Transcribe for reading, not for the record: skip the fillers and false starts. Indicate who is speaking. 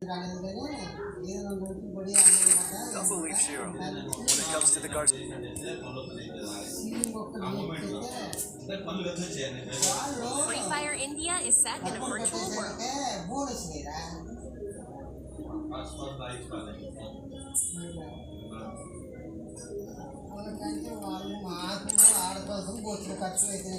Speaker 1: Don't believe Shiro. When it comes to the Garcia.
Speaker 2: Free Fire India is set in a virtual world.
Speaker 3: ఖర్చు అయితే